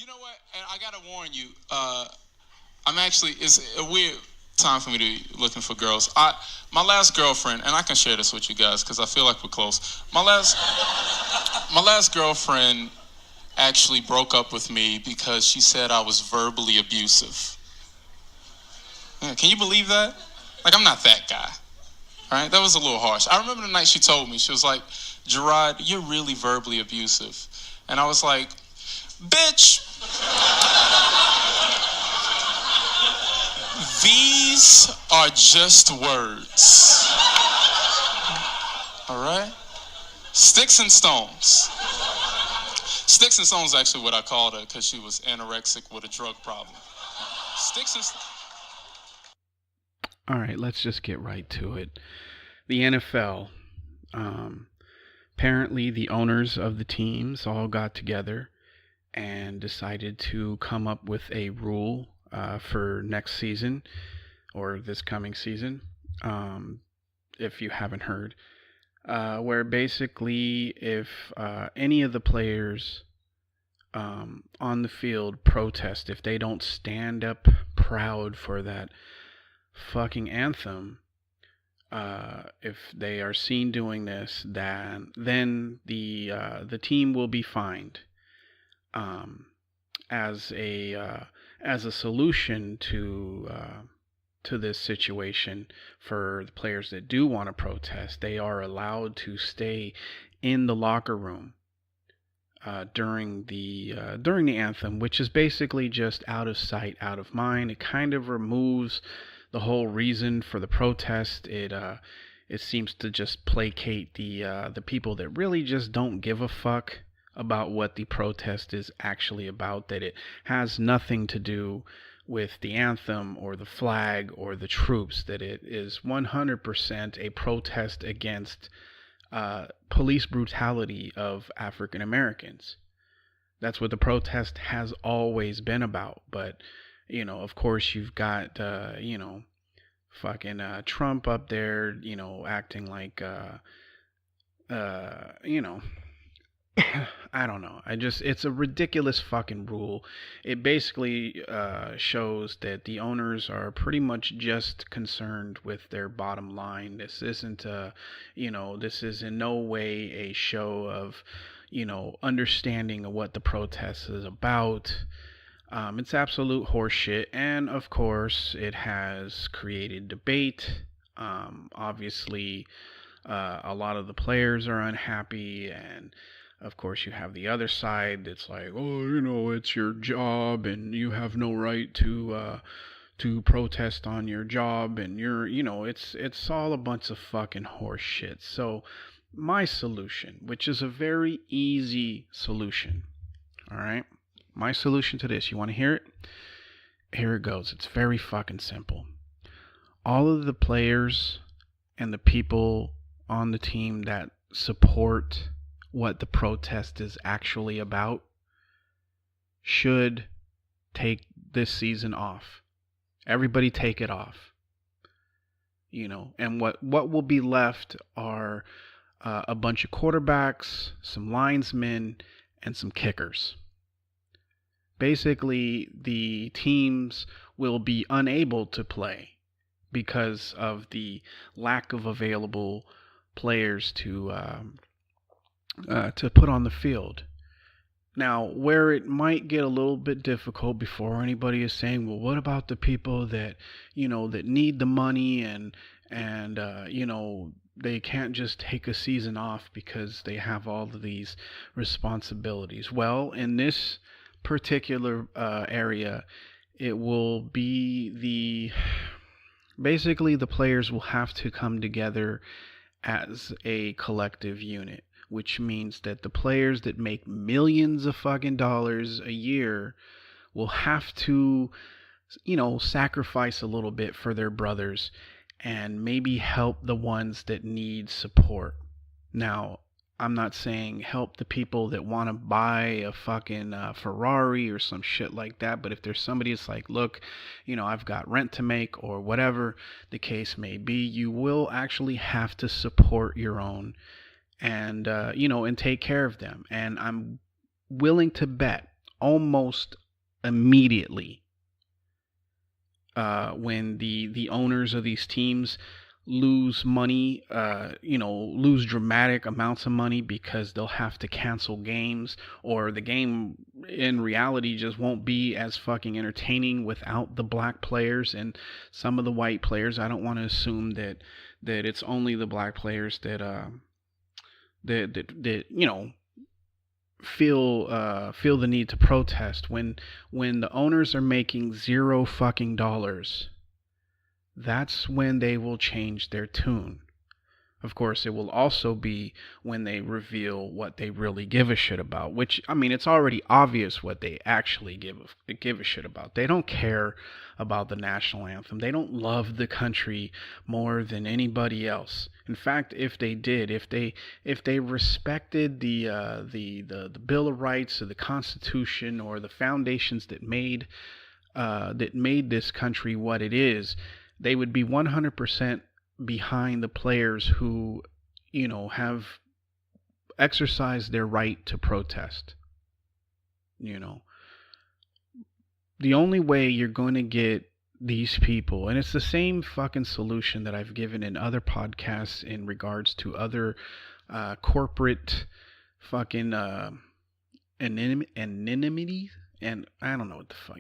You know what? And I gotta warn you. I'm actually. It's a weird time for me to be looking for girls. My last girlfriend, and I can share this with you guys because I feel like we're close. My last girlfriend actually broke up with me because she said I was verbally abusive. Yeah, can you believe that? Like, I'm not that guy. All right, that was a little harsh. I remember the night she told me. She was like, "Gerard, you're really verbally abusive," and I was like, "Bitch." These are just words. All right? Sticks and stones. Sticks and stones is actually what I called her because she was anorexic with a drug problem. Sticks and stones. All right, let's just get right to it. The NFL. Apparently, the owners of the teams all got together and decided to come up with a rule for next season or this coming season, if you haven't heard, where basically if any of the players on the field protest, if they don't stand up proud for that fucking anthem, if they are seen doing this, then the team will be fined. As a solution to this situation, for the players that do want to protest, they are allowed to stay in the locker room during the anthem, which is basically just out of sight, out of mind. It kind of removes the whole reason for the protest. It seems to just placate the people that really just don't give a fuck about what the protest is actually about, that it has nothing to do with the anthem or the flag or the troops, that it is 100% a protest against police brutality of African Americans. That's what the protest has always been about. But, of course, you've got, fucking Trump up there, acting like, I don't know. It's a ridiculous fucking rule. It basically shows that the owners are pretty much just concerned with their bottom line. This isn't this is in no way a show of, understanding of what the protest is about. It's absolute horseshit, and of course, it has created debate. Obviously, a lot of the players are unhappy, and of course, you have the other side that's like, oh, it's your job, and you have no right to protest on your job, and it's all a bunch of fucking horse shit. So, my solution, which is a very easy solution, all right? My solution to this, you want to hear it? Here it goes. It's very fucking simple. All of the players and the people on the team that support what the protest is actually about should take this season off. Everybody take it off. And what will be left are a bunch of quarterbacks, some linesmen, and some kickers. Basically, the teams will be unable to play because of the lack of available players to put on the field. Now, where it might get a little bit difficult before anybody is saying, well, what about the people that, that need the money and they can't just take a season off because they have all of these responsibilities. Well, in this particular area, it will be basically the players will have to come together as a collective unit, which means that the players that make millions of fucking dollars a year will have to, sacrifice a little bit for their brothers and maybe help the ones that need support. Now, I'm not saying help the people that want to buy a fucking Ferrari or some shit like that, but if there's somebody that's like, look, I've got rent to make or whatever the case may be, you will actually have to support your own and take care of them. And I'm willing to bet almost immediately when the owners of these teams lose money, lose dramatic amounts of money because they'll have to cancel games, or the game in reality just won't be as fucking entertaining without the black players and some of the white players. I don't want to assume that it's only the black players that feel the need to protest when the owners are making zero fucking dollars. That's when they will change their tune. Of course, it will also be when they reveal what they really give a shit about, which, I mean, it's already obvious what they actually give a shit about. They don't care about the national anthem. They don't love the country more than anybody else. In fact, if they did, if they respected the Bill of Rights or the Constitution or the foundations that made this country what it is, they would be 100% behind the players who, have exercised their right to protest. The only way you're going to get these people, and it's the same fucking solution that I've given in other podcasts in regards to other corporate fucking anonymity, and I don't know what the fuck,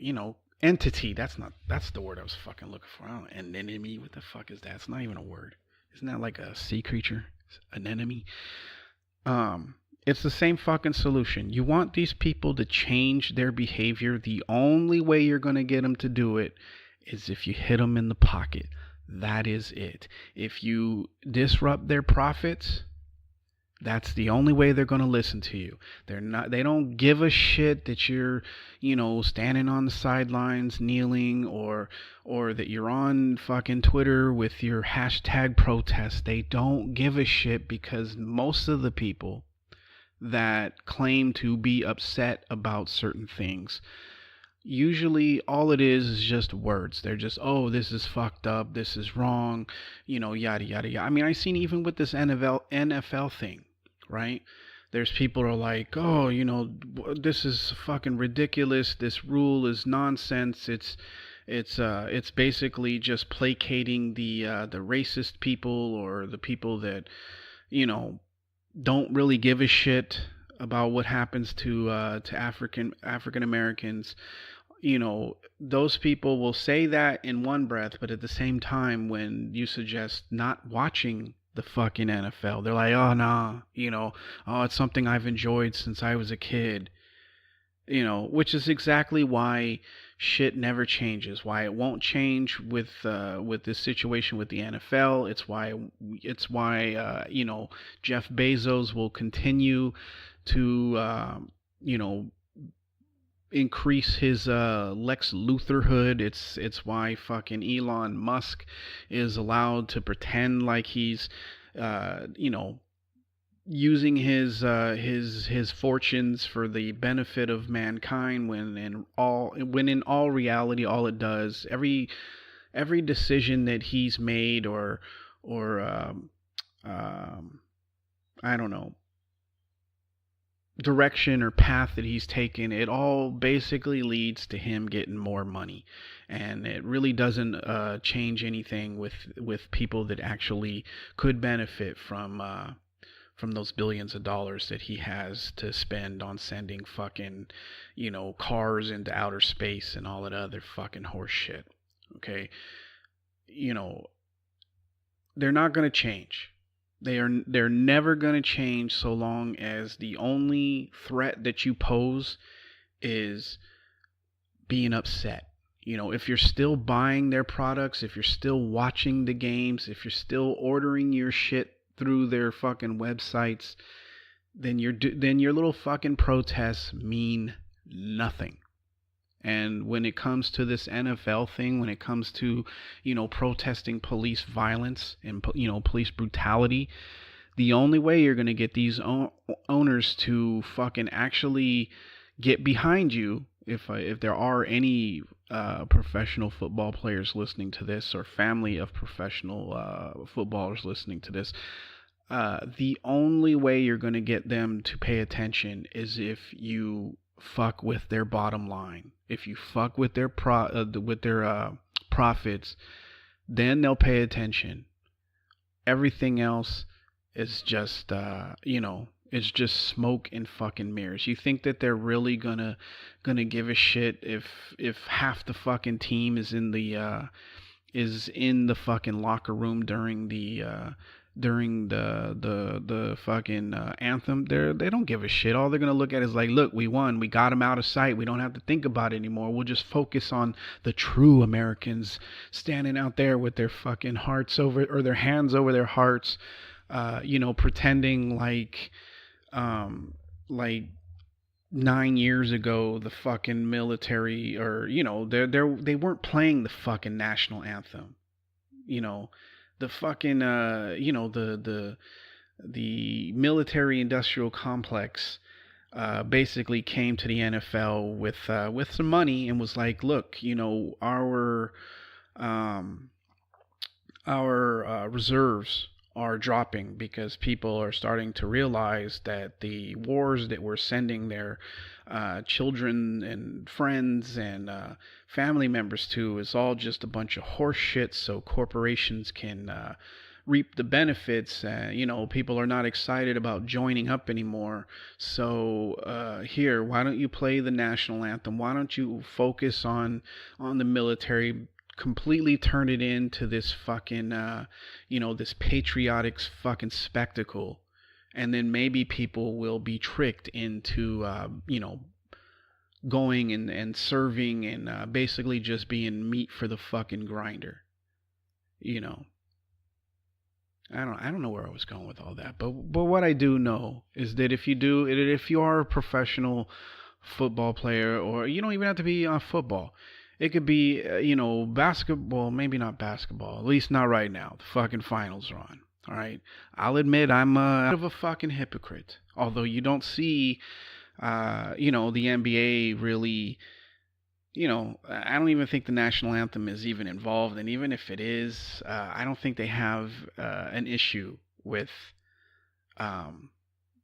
entity. That's the word I was fucking looking for. I don't know, anemone. What the fuck is that? It's not even a word. Isn't that like a sea creature? Anemone. It's the same fucking solution. You want these people to change their behavior. The only way you're gonna get them to do it is if you hit them in the pocket. That is it. If you disrupt their profits, that's the only way they're going to listen to you. They don't give a shit that you're, standing on the sidelines, kneeling, or that you're on fucking Twitter with your hashtag protest. They don't give a shit, because most of the people that claim to be upset about certain things, usually all it is just words. They're just, oh, this is fucked up, this is wrong, yada, yada, yada. I mean, I've seen even with this NFL thing, right? There's people who are like, oh, this is fucking ridiculous. This rule is nonsense. It's basically just placating the racist people, or the people that, don't really give a shit about what happens to African Americans. Those people will say that in one breath, but at the same time, when you suggest not watching the fucking NFL, they're like, oh, nah, oh, it's something I've enjoyed since I was a kid, which is exactly why shit never changes, why it won't change with this situation with the NFL. It's why Jeff Bezos will continue to increase his Lex Luthorhood. It's why fucking Elon Musk is allowed to pretend like he's using his fortunes for the benefit of mankind, when in all reality, all it does, every decision that he's made, or I don't know, direction or path that he's taken, it all basically leads to him getting more money, and it really doesn't change anything with people that actually could benefit from those billions of dollars that he has to spend on sending fucking cars into outer space and all that other fucking horse shit. Okay, they're not going to change. They're never going to change so long as the only threat that you pose is being upset. If you're still buying their products, if you're still watching the games, if you're still ordering your shit through their fucking websites, then your little fucking protests mean nothing. And when it comes to this NFL thing, when it comes to, protesting police violence and, police brutality, the only way you're going to get these owners to fucking actually get behind you, if there are any professional football players listening to this, or family of professional footballers listening to this, the only way you're going to get them to pay attention is if you fuck with their bottom line, if you fuck with their profits, then they'll pay attention. Everything else is just it's just smoke and fucking mirrors. You think that they're really gonna give a shit if half the fucking team is in the fucking locker room during the fucking anthem? They don't give a shit. All they're gonna look at is like, look, we won, we got them out of sight, we don't have to think about it anymore, we'll just focus on the true Americans standing out there with their fucking hearts over, or their hands over their hearts, pretending like 9 years ago the fucking military, or they weren't playing the fucking national anthem. The fucking the military industrial complex basically came to the NFL with some money and was like, look, our reserves are dropping because people are starting to realize that the wars that we're sending their children and friends and family members to is all just a bunch of horse shit, so corporations can reap the benefits. People are not excited about joining up anymore. So here, why don't you play the national anthem? Why don't you focus on the military? Completely turn it into this fucking this patriotic fucking spectacle, and then maybe people will be tricked into going and serving and basically just being meat for the fucking grinder. I don't know where I was going with all that, but what I do know is that if you are a professional football player, or you don't even have to be on football. It could be, basketball, maybe not basketball, at least not right now. The fucking finals are on, all right? I'll admit I'm a fucking hypocrite. Although you don't see, the NBA really, I don't even think the national anthem is even involved. And even if it is, I don't think they have an issue with,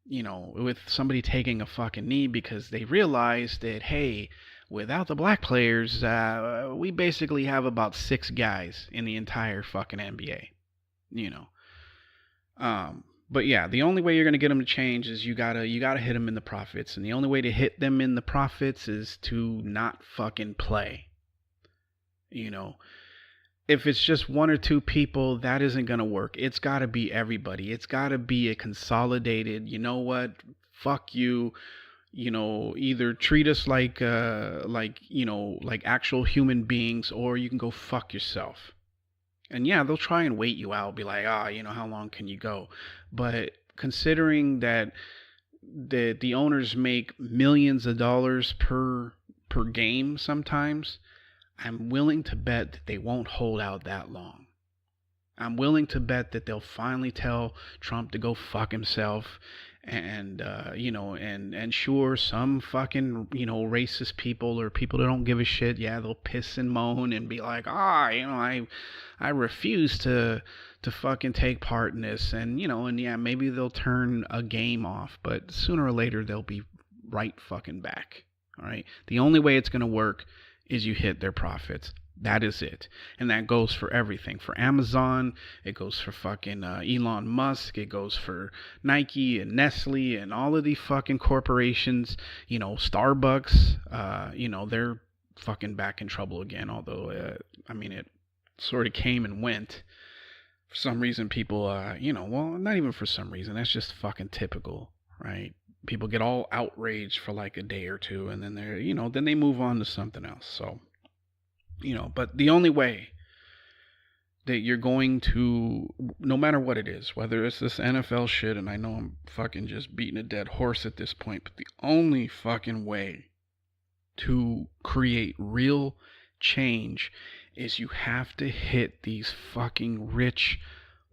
with somebody taking a fucking knee, because they realize that, hey, without the black players, we basically have about 6 guys in the entire fucking NBA, But yeah, the only way you're gonna get them to change is you gotta hit them in the profits, and the only way to hit them in the profits is to not fucking play. If it's just 1 or 2 people, that isn't gonna work. It's gotta be everybody. It's gotta be a consolidated. You know what? Fuck you. Either treat us like actual human beings, or you can go fuck yourself. And yeah, they'll try and wait you out, be like, how long can you go? But considering that the owners make millions of dollars per game sometimes, I'm willing to bet that they won't hold out that long. I'm willing to bet that they'll finally tell Trump to go fuck himself. And and sure, some fucking racist people, or people that don't give a shit, yeah, they'll piss and moan and be like, I refuse to fucking take part in this, and yeah, maybe they'll turn a game off, but sooner or later they'll be right fucking back. All right, the only way it's gonna work is you hit their profits. That is it. And that goes for everything. For Amazon, it goes for fucking Elon Musk, it goes for Nike and Nestle and all of these fucking corporations. Starbucks, they're fucking back in trouble again. Although, it sort of came and went. For some reason, people, not even for some reason, that's just fucking typical, right? People get all outraged for like a day or two, and then then they move on to something else. So, but the only way that you're going to, no matter what it is, whether it's this NFL shit, and I know I'm fucking just beating a dead horse at this point, but the only fucking way to create real change is you have to hit these fucking rich,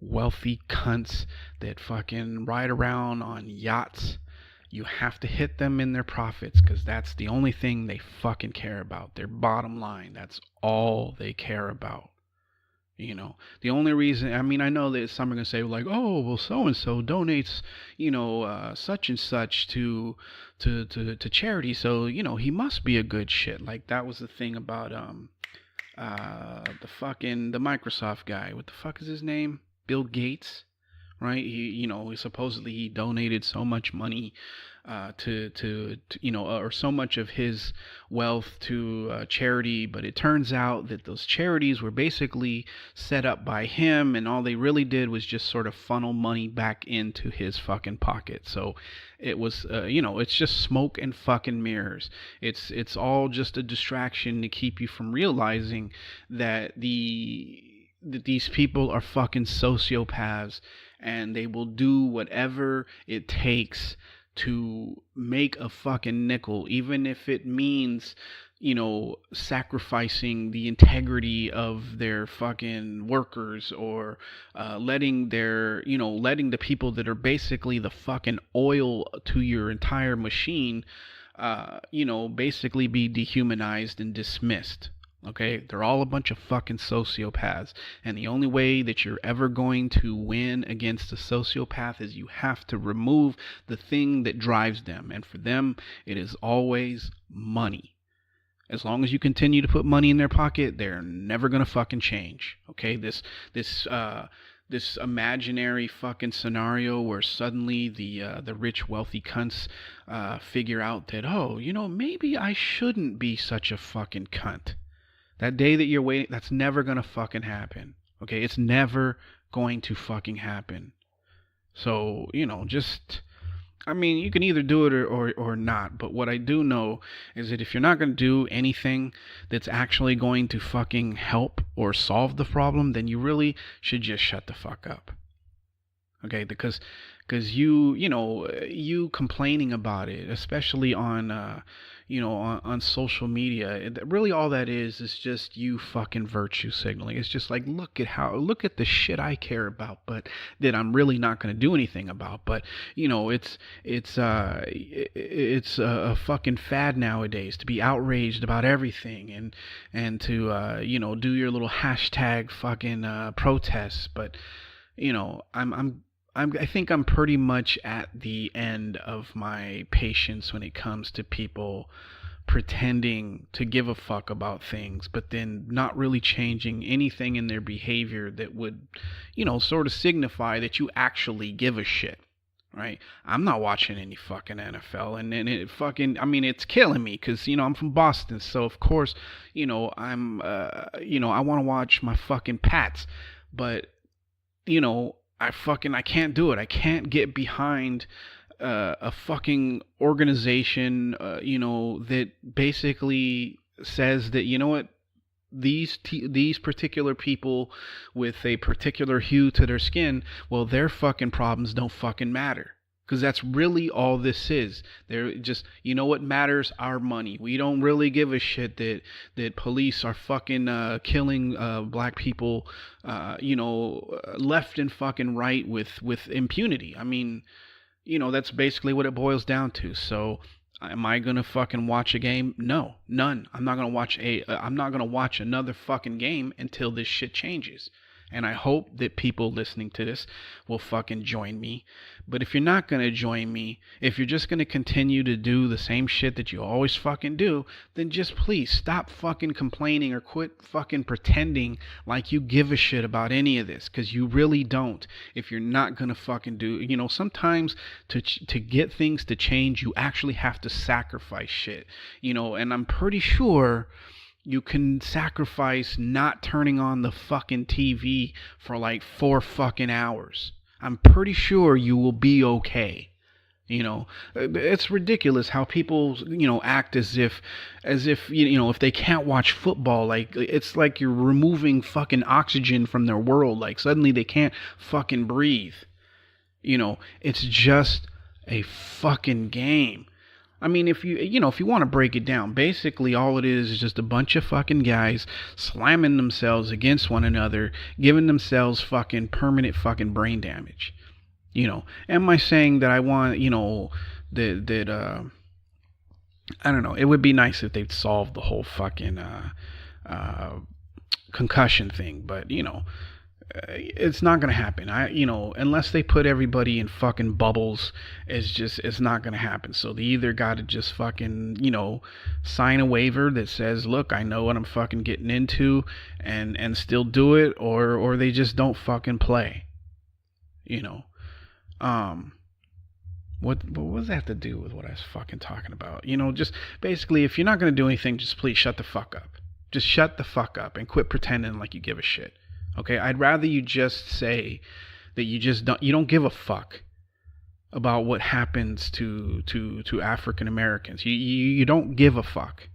wealthy cunts that fucking ride around on yachts. You have to hit them in their profits, because that's the only thing they fucking care about. Their bottom line. That's all they care about. The only reason, I mean, I know that some are going to say, like, oh, well, so and so donates, such and such to charity. So, he must be a good shit. Like, that was the thing about, the Microsoft guy. What the fuck is his name? Bill Gates, right? Supposedly he donated so much money or so much of his wealth to charity, but it turns out that those charities were basically set up by him, and all they really did was just sort of funnel money back into his fucking pocket. So it was, it's just smoke and fucking mirrors. It's all just a distraction to keep you from realizing that these people are fucking sociopaths, and they will do whatever it takes to make a fucking nickel, even if it means, sacrificing the integrity of their fucking workers, or letting the people that are basically the fucking oil to your entire machine, basically be dehumanized and dismissed. Okay, they're all a bunch of fucking sociopaths, and the only way that you're ever going to win against a sociopath is you have to remove the thing that drives them, and for them, it is always money. As long as you continue to put money in their pocket, they're never gonna fucking change. Okay, this imaginary fucking scenario where suddenly the rich wealthy cunts figure out that, oh, maybe I shouldn't be such a fucking cunt. That day that you're waiting, that's never gonna fucking happen. Okay, it's never going to fucking happen. So, I mean, you can either do it or not. But what I do know is that if you're not gonna do anything that's actually going to fucking help or solve the problem, then you really should just shut the fuck up. Okay, because you complaining about it, especially on on social media, really all that is just you fucking virtue signaling. It's just like, look at the shit I care about, but that I'm really not going to do anything about. But it's a fucking fad nowadays to be outraged about everything, and to do your little hashtag fucking protests. But I think I'm pretty much at the end of my patience when it comes to people pretending to give a fuck about things, but then not really changing anything in their behavior that would, sort of signify that you actually give a shit. Right? I'm not watching any fucking NFL, and it fucking, I mean, it's killing me because, I'm from Boston, so of course, I'm, I want to watch my fucking Pats, but, I can't do it. I can't get behind a fucking organization, that basically says that, what, these particular people with a particular hue to their skin, well, their fucking problems don't fucking matter. Because that's really all this is. They're just, what matters? Our money. We don't really give a shit that police are fucking killing black people, left and fucking right with impunity. I mean, that's basically what it boils down to. So, am I gonna fucking watch a game? No, none. I'm not gonna watch another fucking game until this shit changes. And I hope that people listening to this will fucking join me. But if you're not going to join me, if you're just going to continue to do the same shit that you always fucking do, then just please stop fucking complaining or quit fucking pretending like you give a shit about any of this. Because you really don't. If you're not going to fucking do, sometimes to get things to change, you actually have to sacrifice shit. And I'm pretty sure you can sacrifice not turning on the fucking TV for like 4 fucking hours. I'm pretty sure you will be okay. It's ridiculous how people, act as if, if they can't watch football, like it's like you're removing fucking oxygen from their world. Like suddenly they can't fucking breathe. It's just a fucking game. I mean, if you want to break it down, basically all it is just a bunch of fucking guys slamming themselves against one another, giving themselves fucking permanent fucking brain damage. Am I saying that I want, that I don't know, it would be nice if they'd solve the whole fucking concussion thing, but it's not gonna happen. Unless they put everybody in fucking bubbles, it's not gonna happen. So they either gotta just fucking, sign a waiver that says, look, I know what I'm fucking getting into, and still do it, or they just don't fucking play. What does that have to do with what I was fucking talking about? Just basically, if you're not gonna do anything, just please shut the fuck up. Just shut the fuck up and quit pretending like you give a shit. Okay, I'd rather you just say that you don't give a fuck about what happens to African Americans. You don't give a fuck.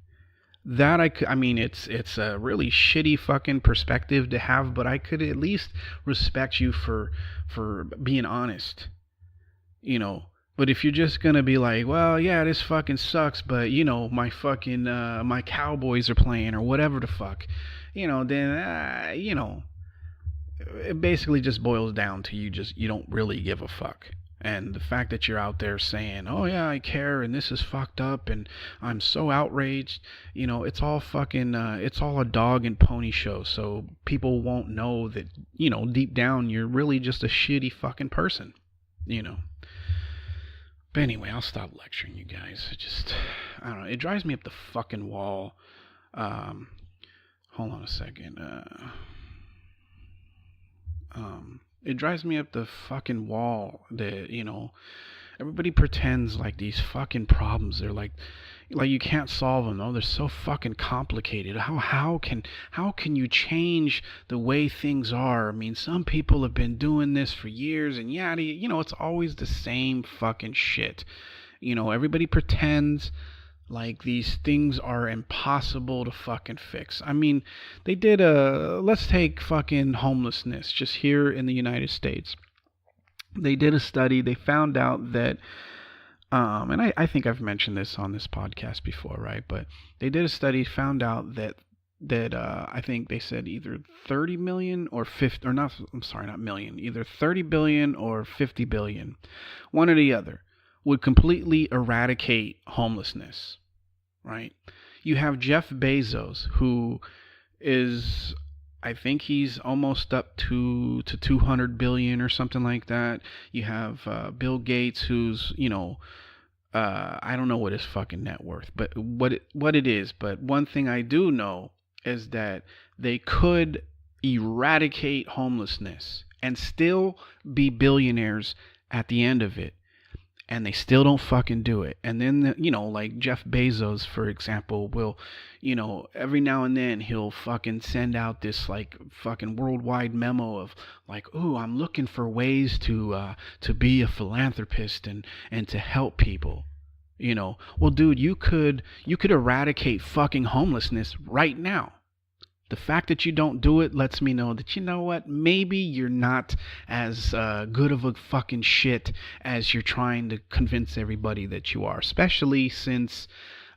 That I mean, it's a really shitty fucking perspective to have, but I could at least respect you for being honest. But if you're just gonna be like, well, yeah, this fucking sucks, but my fucking my Cowboys are playing or whatever the fuck, then it basically just boils down to you don't really give a fuck. And the fact that you're out there saying, oh yeah, I care, and this is fucked up, and I'm so outraged, it's all fucking it's all a dog and pony show, so people won't know that deep down you're really just a shitty fucking person. But anyway, I'll stop lecturing you guys. I don't know, it drives me up the fucking wall. Hold on a second. It drives me up the fucking wall that, everybody pretends like these fucking problems, they're like you can't solve them. No, they're so fucking complicated. How can you change the way things are? I mean, some people have been doing this for years, and it's always the same fucking shit. Everybody pretends like these things are impossible to fucking fix. I mean, they did let's take fucking homelessness just here in the United States. They did a study. They found out that, and I think I've mentioned this on this podcast before, right? But they did a study, found out that I think they said either 30 million or 50, or not, I'm sorry, not million, either 30 billion or 50 billion, one or the other, would completely eradicate homelessness, right? You have Jeff Bezos, who is, I think he's almost up to 200 billion or something like that. You have Bill Gates, who's, I don't know what his fucking net worth, but what it is. But one thing I do know is that they could eradicate homelessness and still be billionaires at the end of it. And they still don't fucking do it. And then, like Jeff Bezos, for example, will, every now and then he'll fucking send out this like fucking worldwide memo of like, ooh, I'm looking for ways to be a philanthropist and to help people. Well, dude, you could eradicate fucking homelessness right now. The fact that you don't do it lets me know that, what, maybe you're not as good of a fucking shit as you're trying to convince everybody that you are, especially since,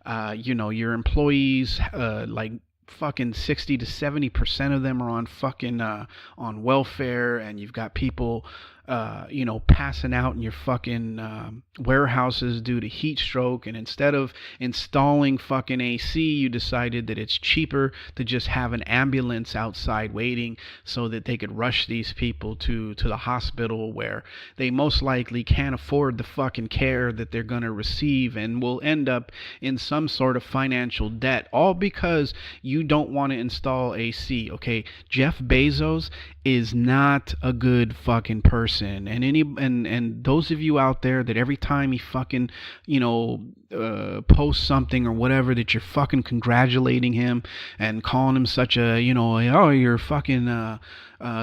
your employees, like fucking 60 to 70% of them are on fucking on welfare, and you've got people passing out in your fucking warehouses due to heat stroke, and instead of installing fucking AC, you decided that it's cheaper to just have an ambulance outside waiting so that they could rush these people to the hospital, where they most likely can't afford the fucking care that they're going to receive and will end up in some sort of financial debt, all because you don't want to install AC. Okay, Jeff Bezos is not a good fucking person, and those of you out there that every time he fucking posts something or whatever, that you're fucking congratulating him and calling him such a oh, you're fucking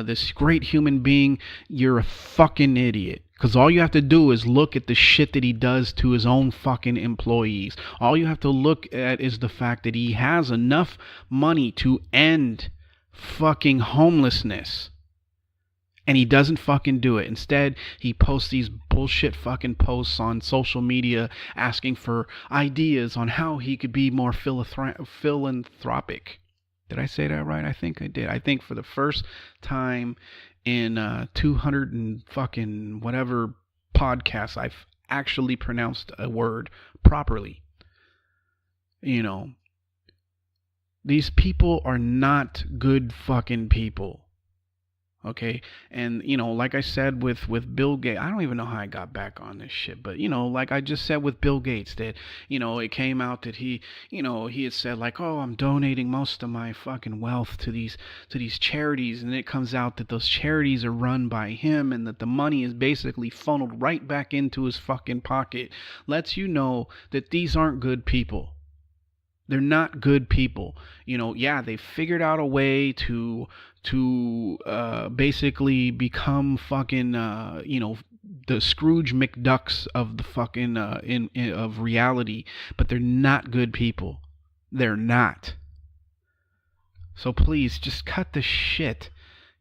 this great human being, you're a fucking idiot. Because all you have to do is look at the shit that he does to his own fucking employees. All you have to look at is the fact that he has enough money to end fucking homelessness. And he doesn't fucking do it. Instead, he posts these bullshit fucking posts on social media asking for ideas on how he could be more philanthropic. Did I say that right? I think I did. I think for the first time in 200 and fucking whatever podcasts, I've actually pronounced a word properly. These people are not good fucking people. Okay, and like I said with Bill Gates, I don't even know how I got back on this shit, but like I just said with Bill Gates, that it came out that he had said like, oh, I'm donating most of my fucking wealth to these charities, and it comes out that those charities are run by him, and that the money is basically funneled right back into his fucking pocket. Lets you know that these aren't good people. They're not good people. Yeah, they figured out a way to basically become fucking the Scrooge McDucks of the fucking of reality, but they're not good people. They're not. So please just cut the shit.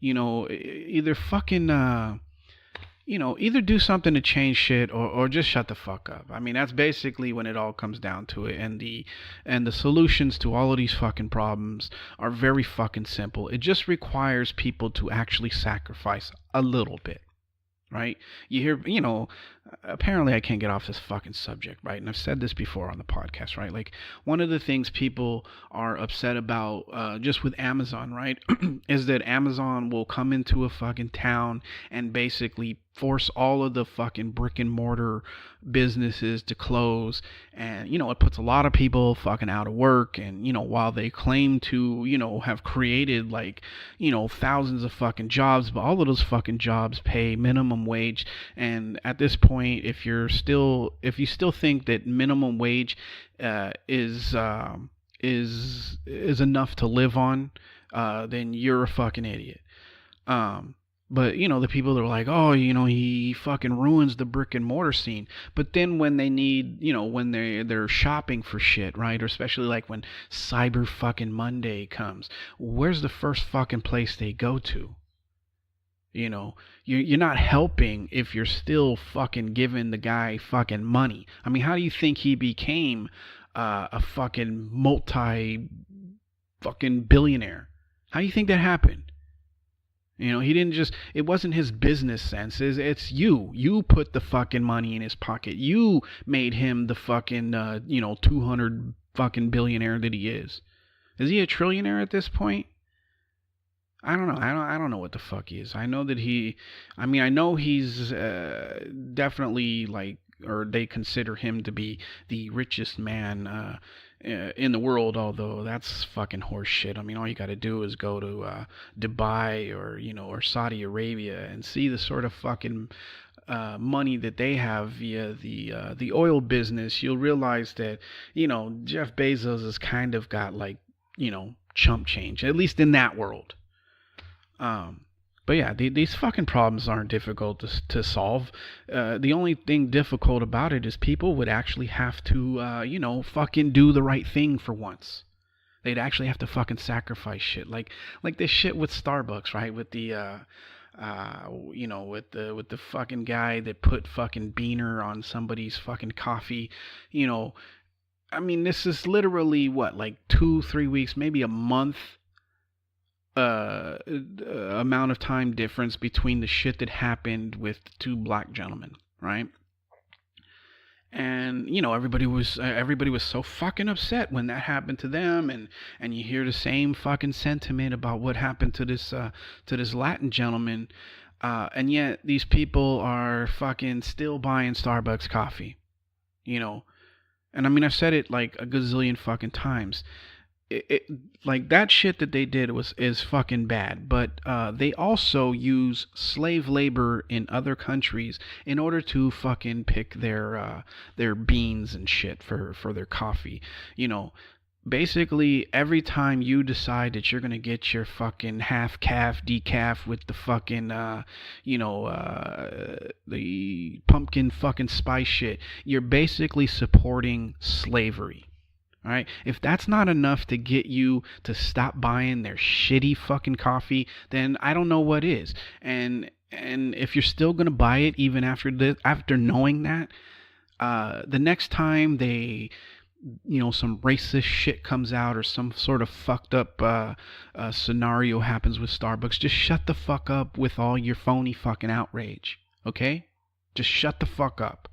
Either fucking either do something to change shit, or just shut the fuck up. I mean, that's basically when it all comes down to it. And the solutions to all of these fucking problems are very fucking simple. It just requires people to actually sacrifice a little bit. Right? You hear, apparently I can't get off this fucking subject, right? And I've said this before on the podcast, right? Like, one of the things people are upset about, just with Amazon, right, is that Amazon will come into a fucking town and basically force all of the fucking brick and mortar businesses to close. And, it puts a lot of people fucking out of work. And, while they claim to, have created like, thousands of fucking jobs, but all of those fucking jobs pay minimum wage. And at this point, if you still think that minimum wage is enough to live on, then you're a fucking idiot. But, the people that are like, oh, he fucking ruins the brick and mortar scene. But then when they need, when they're shopping for shit, right? Or especially like when Cyber fucking Monday comes, where's the first fucking place they go to? You're not helping if you're still fucking giving the guy fucking money. I mean, how do you think he became a fucking multi fucking billionaire? How do you think that happened? He didn't just, it wasn't his business sense. It's you. You put the fucking money in his pocket. You made him the fucking, 200 fucking billionaire that he is. Is he a trillionaire at this point? I don't know. I don't know what the fuck he is. I know that I know he's definitely like, or they consider him to be the richest man in the world, although that's fucking horse shit. I mean, all you got to do is go to Dubai or Saudi Arabia and see the sort of fucking money that they have via the oil business. You'll realize that Jeff Bezos has kind of got like chump change, at least in that world. But yeah, these fucking problems aren't difficult to solve. The only thing difficult about it is people would actually have to, fucking do the right thing for once. They'd actually have to fucking sacrifice shit, like this shit with Starbucks, right? With the, with the fucking guy that put fucking beaner on somebody's fucking coffee. I mean, this is literally what, like 2-3 weeks, maybe a month. Amount of time difference between the shit that happened with the two black gentlemen, right? And everybody was so fucking upset when that happened to them, and you hear the same fucking sentiment about what happened to this Latin gentleman, and yet these people are fucking still buying Starbucks coffee, and I mean, I've said it like a gazillion fucking times. Like that shit that they did is fucking bad, but they also use slave labor in other countries in order to fucking pick their beans and shit for their coffee. Basically every time you decide that you're gonna get your fucking half calf decaf with the fucking the pumpkin fucking spice shit, you're basically supporting slavery. All right, if that's not enough to get you to stop buying their shitty fucking coffee, then I don't know what is. And if you're still gonna buy it even after knowing that, the next time they, some racist shit comes out or some sort of fucked up scenario happens with Starbucks, just shut the fuck up with all your phony fucking outrage. Okay, just shut the fuck up.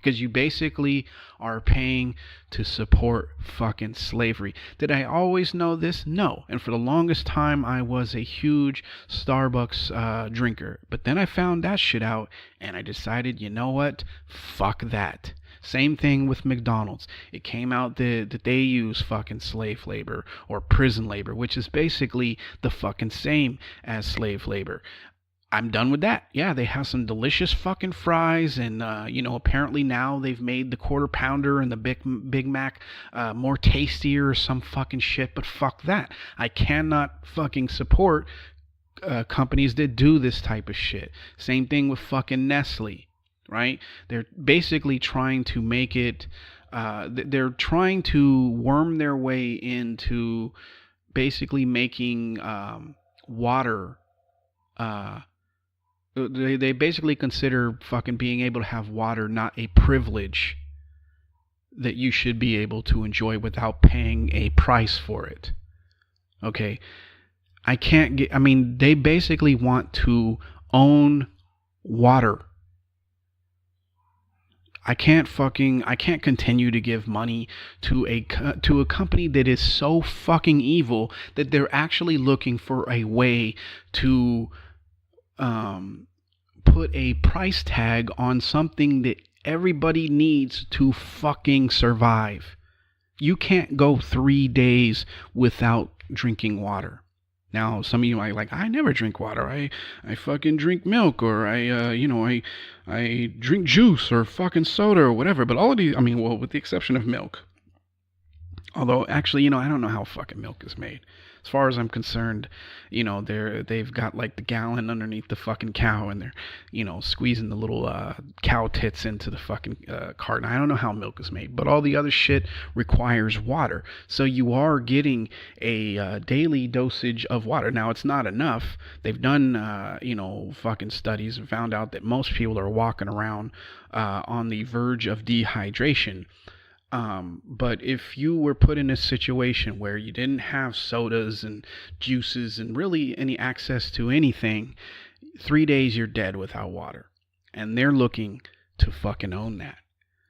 because you basically are paying to support fucking slavery. Did I always know this? No. And for the longest time, I was a huge Starbucks drinker. But then I found that shit out, and I decided, you know what? Fuck that. Same thing with McDonald's. It came out that they use fucking slave labor or prison labor, which is basically the fucking same as slave labor. I'm done with that. Yeah, they have some delicious fucking fries, and apparently now they've made the quarter pounder and the Big Mac more tastier or some fucking shit. But fuck that. I cannot fucking support companies that do this type of shit. Same thing with fucking Nestle. Right? They're basically trying to make it, they're trying to worm their way into basically making water, they basically consider fucking being able to have water not a privilege that you should be able to enjoy without paying a price for it. Okay? They basically want to own water. I can't continue to give money to a company that is so fucking evil that they're actually looking for a way to put a price tag on something that everybody needs to fucking survive. You can't go 3 days without drinking water. Now, some of you might like, I never drink water. I fucking drink milk, or I drink juice or fucking soda or whatever. But all of these, with the exception of milk. Although, actually, I don't know how fucking milk is made. As far as I'm concerned, they've got like the gallon underneath the fucking cow, and they're, squeezing the little cow tits into the fucking carton. I don't know how milk is made, but all the other shit requires water. So you are getting a daily dosage of water. Now, it's not enough. They've done, fucking studies and found out that most people are walking around on the verge of dehydration. But if you were put in a situation where you didn't have sodas and juices and really any access to anything, 3 days you're dead without water. And they're looking to fucking own that.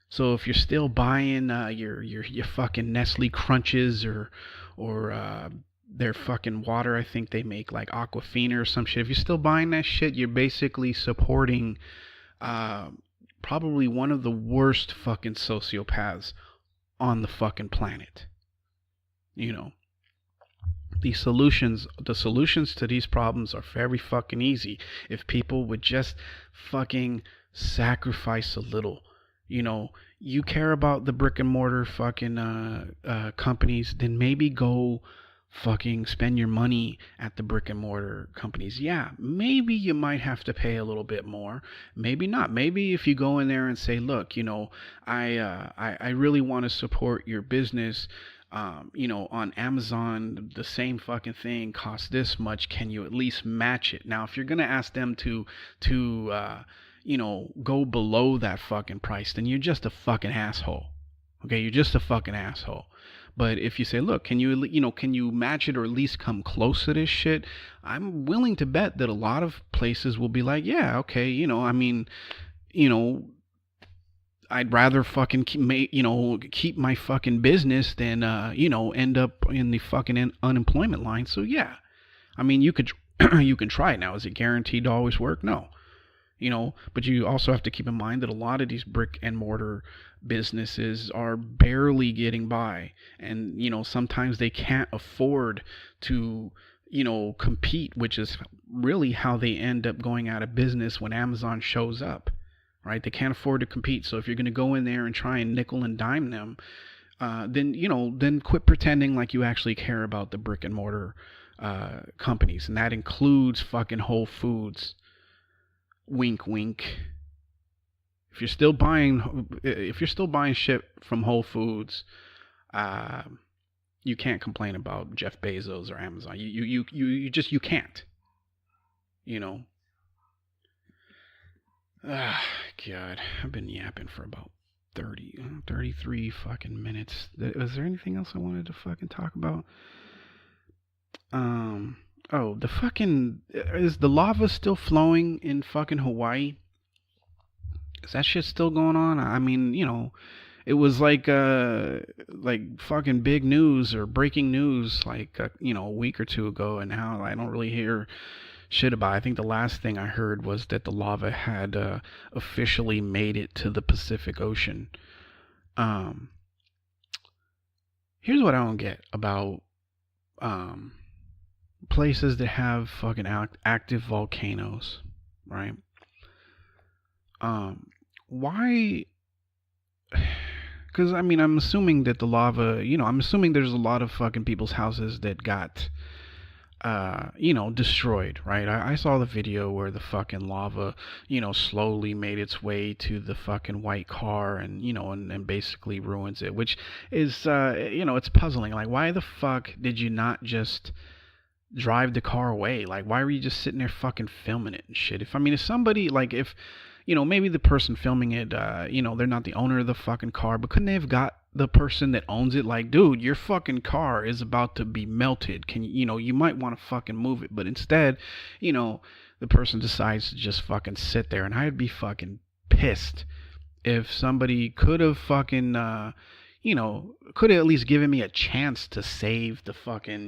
So if you're still buying your fucking Nestle Crunches or their fucking water, I think they make like Aquafina or some shit. If you're still buying that shit, you're basically supporting probably one of the worst fucking sociopaths on the fucking planet. The solutions to these problems are very fucking easy if people would just fucking sacrifice a little. You care about the brick and mortar fucking companies, then maybe go fucking spend your money at the brick and mortar companies. Yeah, maybe you might have to pay a little bit more. Maybe not. Maybe if you go in there and say, look, I really want to support your business. On Amazon, the same fucking thing costs this much. Can you at least match it? Now, if you're gonna ask them to go below that fucking price, then you're just a fucking asshole. Okay, you're just a fucking asshole. But if you say, look, can you match it or at least come close to this shit? I'm willing to bet that a lot of places will be like, yeah, okay, I'd rather fucking keep my fucking business than end up in the fucking unemployment line. So yeah, you could you can try it. Now, is it guaranteed to always work? No. But you also have to keep in mind that a lot of these brick and mortar businesses are barely getting by, and sometimes they can't afford to compete, which is really how they end up going out of business when Amazon shows up, right? They can't afford to compete. So if you're going to go in there and try and nickel and dime them, then quit pretending like you actually care about the brick and mortar companies, and that includes fucking Whole Foods. Wink, wink. If you're still buying shit from Whole Foods, you can't complain about Jeff Bezos or Amazon. You can't. God, I've been yapping for about 33 fucking minutes. Was there anything else I wanted to fucking talk about? Oh, is the lava still flowing in fucking Hawaii? Is that shit still going on? I mean, it was like fucking big news or breaking news like a week or two ago, and now I don't really hear shit about it. I think the last thing I heard was that the lava had officially made it to the Pacific Ocean. Um, Here's what I don't get about um, places that have fucking active volcanoes, right? Um, why? Because I mean, I'm assuming that the lava, I'm assuming there's a lot of fucking people's houses that got destroyed, right? I saw the video where the fucking lava, slowly made its way to the fucking white car and, and basically ruins it, which is, it's puzzling. Like, why the fuck did you not just drive the car away? Like, why were you just sitting there fucking filming it and shit? If somebody, like, if, maybe the person filming it, they're not the owner of the fucking car, but couldn't they have got the person that owns it, like, dude, your fucking car is about to be melted. Can you might want to fucking move it. But instead, the person decides to just fucking sit there. And I'd be fucking pissed if somebody could have fucking, could have at least given me a chance to save the fucking,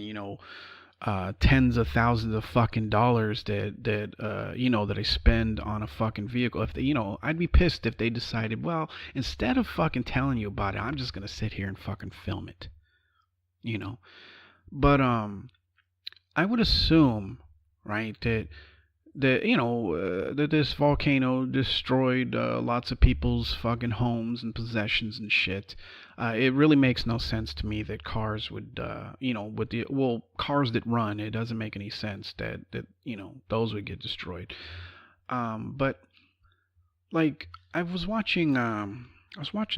tens of thousands of fucking dollars that I spend on a fucking vehicle. If they, I'd be pissed if they decided, well, instead of fucking telling you about it, I'm just gonna sit here and fucking film it, But I would assume, right, that this volcano destroyed lots of people's fucking homes and possessions and shit. It really makes no sense to me that cars would, cars that run, it doesn't make any sense that those would get destroyed. But like I was watching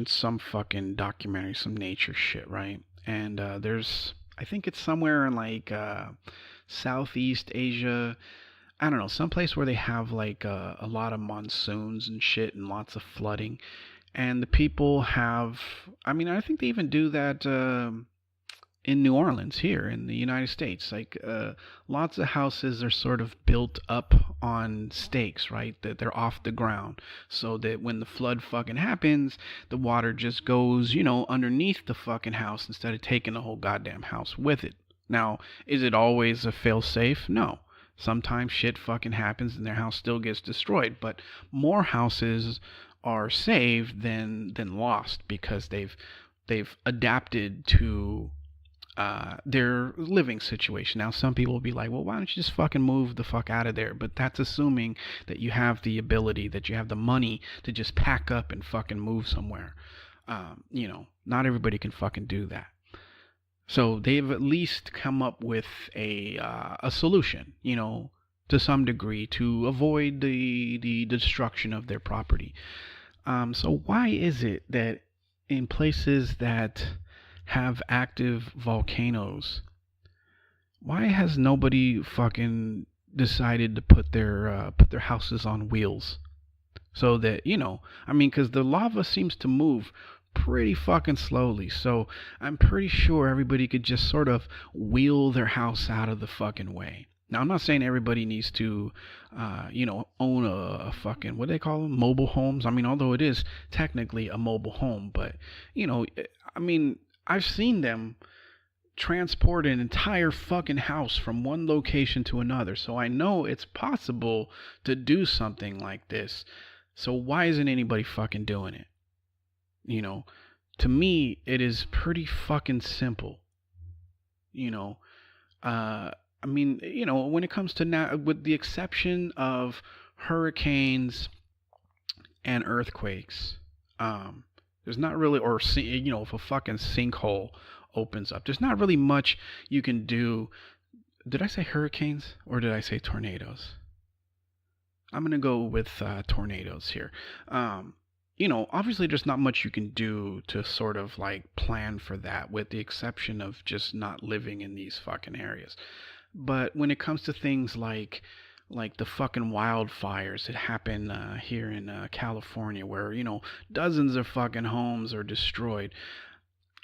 some fucking documentary, some nature shit, right? And I think it's somewhere in like Southeast Asia. I don't know, someplace where they have like a lot of monsoons and shit and lots of flooding. And the people have, I mean, I think they even do that in New Orleans here in the United States. Like lots of houses are sort of built up on stakes, right? That they're off the ground. So that when the flood fucking happens, the water just goes, underneath the fucking house instead of taking the whole goddamn house with it. Now, is it always a fail safe? No. Sometimes shit fucking happens and their house still gets destroyed, but more houses are saved than lost because they've adapted to their living situation. Now, some people will be like, well, why don't you just fucking move the fuck out of there? But that's assuming that you have the ability, that you have the money to just pack up and fucking move somewhere. Not everybody can fucking do that. So they've at least come up with a solution, to some degree, to avoid the destruction of their property. So why is it that in places that have active volcanoes, why has nobody fucking decided to put their houses on wheels? So that, because the lava seems to move pretty fucking slowly. So I'm pretty sure everybody could just sort of wheel their house out of the fucking way. Now, I'm not saying everybody needs to, own a fucking, what do they call them? Mobile homes. I mean, although it is technically a mobile home, but, I've seen them transport an entire fucking house from one location to another. So I know it's possible to do something like this. So why isn't anybody fucking doing it? To me, it is pretty fucking simple. When it comes to now, with the exception of hurricanes and earthquakes, there's not really, or if a fucking sinkhole opens up, there's not really much you can do. Did I say hurricanes or did I say tornadoes? I'm gonna go with tornadoes here. Obviously there's not much you can do to sort of like plan for that, with the exception of just not living in these fucking areas. But when it comes to things like the fucking wildfires that happen here in California, where dozens of fucking homes are destroyed,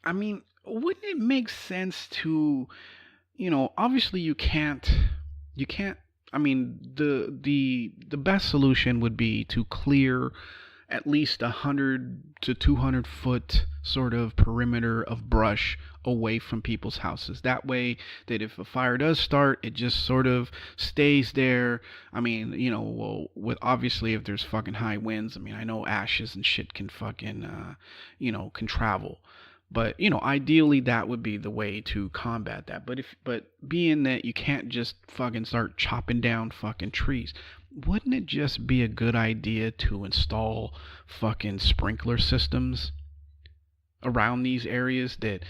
I mean, wouldn't it make sense to, obviously you can't. I mean, the best solution would be to clear at least 100 to 200 foot sort of perimeter of brush away from people's houses. That way, that if a fire does start, it just sort of stays there. I mean, well, with obviously if there's fucking high winds, I mean, I know ashes and shit can fucking, can travel. But ideally that would be the way to combat that. But being that you can't just fucking start chopping down fucking trees, wouldn't it just be a good idea to install fucking sprinkler systems around these areas that,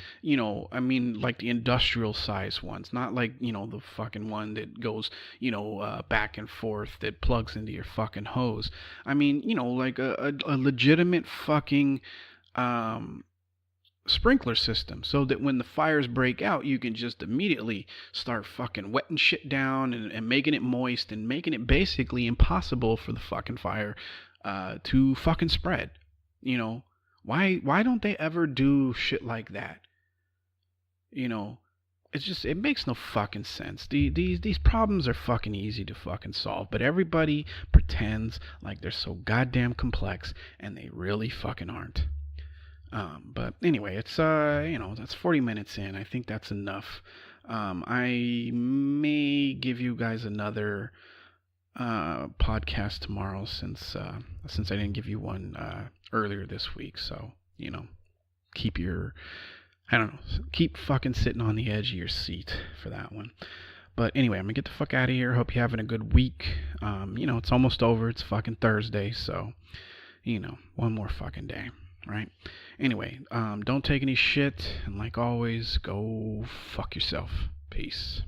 I mean, like the industrial size ones, not like, the fucking one that goes, back and forth that plugs into your fucking hose. I mean, like a legitimate fucking, sprinkler system, so that when the fires break out, you can just immediately start fucking wetting shit down and making it moist and making it basically impossible for the fucking fire to fucking spread. Why don't they ever do shit like that? It's just, it makes no fucking sense. These problems are fucking easy to fucking solve, but everybody pretends like they're so goddamn complex, and they really fucking aren't. But anyway, it's that's 40 minutes in. I think that's enough. I may give you guys another podcast tomorrow, since I didn't give you one earlier this week. So keep keep fucking sitting on the edge of your seat for that one. But anyway, I'm gonna get the fuck out of here. Hope you're having a good week. It's almost over. It's fucking Thursday, so one more fucking day. Right? Anyway, don't take any shit, and like always, go fuck yourself. Peace.